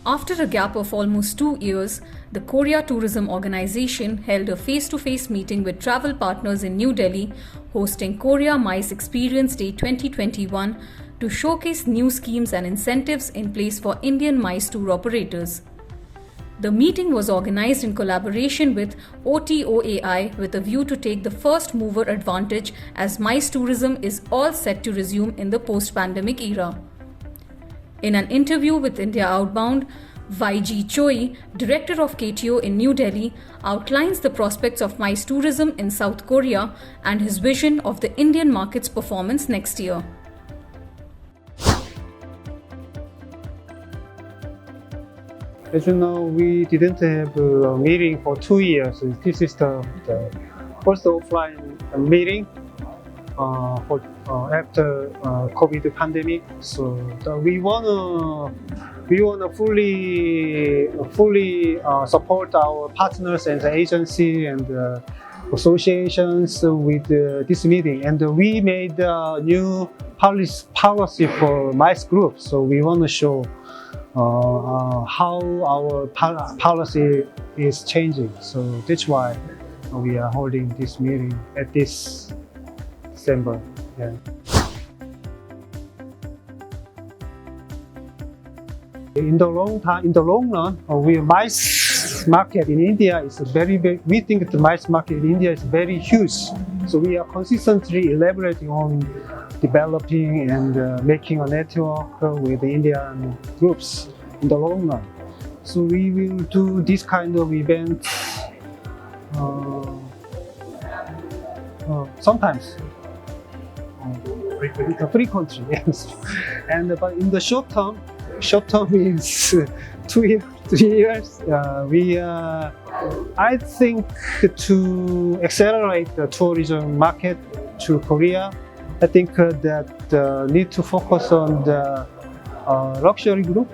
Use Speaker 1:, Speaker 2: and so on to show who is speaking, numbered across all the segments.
Speaker 1: After a gap of almost 2 years, the Korea Tourism Organization held a face-to-face meeting with travel partners in New Delhi, hosting Korea MICE Experience Day 2021 to showcase new schemes and incentives in place for Indian MICE tour operators. The meeting was organized in collaboration with OTOAI with a view to take the first mover advantage as MICE tourism is all set to resume in the post-pandemic era. In an interview with India Outbound, Young Choi, director of KTO in New Delhi, outlines the prospects of MICE tourism in South Korea and his vision of the Indian market's performance next year.
Speaker 2: As you know, we didn't have a meeting for 2 years. This is the first offline meeting after COVID pandemic. So we wanna fully support our partners and the agency and associations with this meeting. And we made a new policy for MICE group. So we want to show how our policy is changing. So that's why we are holding this meeting at this December. Yeah. In the long run, MICE market in India is we think the MICE market in India is very huge. So we are consistently elaborating on developing and making a network with the Indian groups in the long run. So we will do this kind of events sometimes. Frequently, yes. But in the short term is 2 years, 3 years. I think to accelerate the tourism market to Korea, I think that need to focus on the luxury group,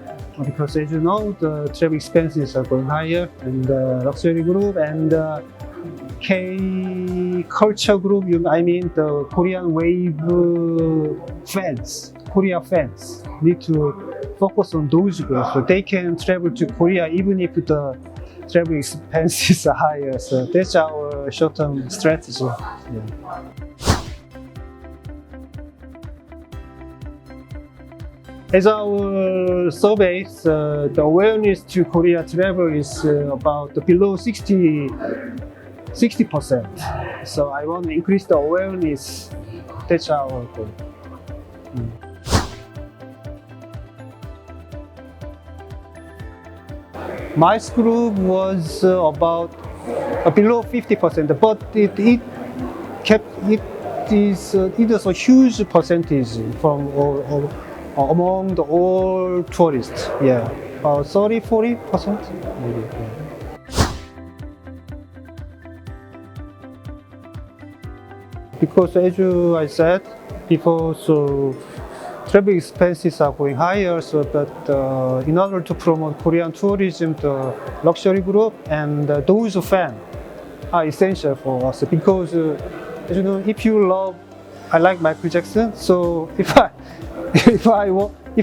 Speaker 2: because as you know, the travel expenses are going higher, and the luxury group and K-culture group, I mean the Korean wave fans, Korea fans, need to focus on those groups so they can travel to Korea even if the travel expenses are higher. So that's our short-term strategy. Yeah. As our surveys, the awareness to Korea travel is about below 60%. So I want to increase the awareness. That's our goal. MICE group was about below 50%, but it is a huge percentage from among all tourists. Yeah, about 30-40%. Maybe. Yeah. Because as I said before, so travel expenses are going higher. So that in order to promote Korean tourism, the luxury group and those fans are essential for us. Because as you know, I like Michael Jackson. So if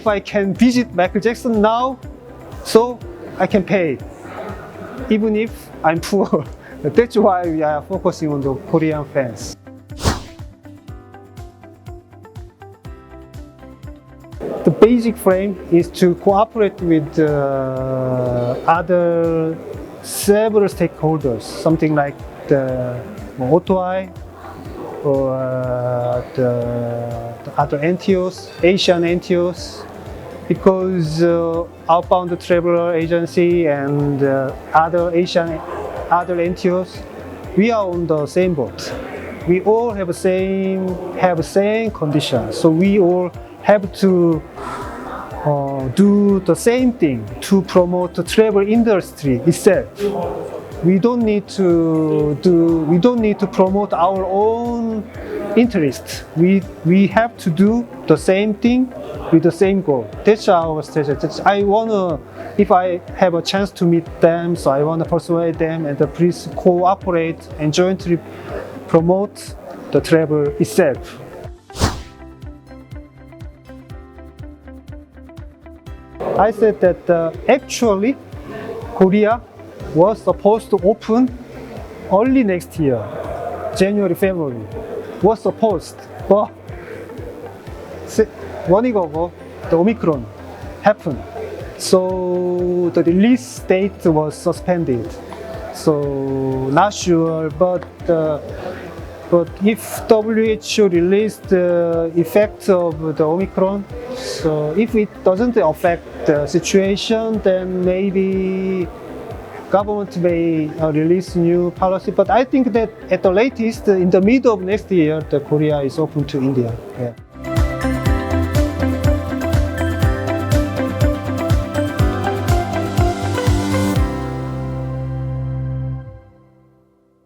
Speaker 2: I can visit Michael Jackson now, so I can pay, even if I'm poor. That's why we are focusing on the Korean fans. The basic frame is to cooperate with several stakeholders, something like the OTOI or the other NTOs, Asian NTOs, because Outbound Traveler Agency and other NTOs, we are on the same boat. We all have the same conditions, so we all have to do the same thing to promote the travel industry itself. We don't need to promote our own interest. We have to do the same thing with the same goal. That's our strategy. If I have a chance to meet them, so I want to persuade them and please cooperate and jointly promote the travel itself. I said that actually Korea was supposed to open early next year, January, February. Was supposed, but 1 week ago, the Omicron happened. So the release date was suspended. So not sure, but if WHO released the effects of the Omicron, so if it doesn't affect the situation, then maybe government may release new policy. But I think that at the latest, in the middle of next year, the Korea is open to India. Yeah.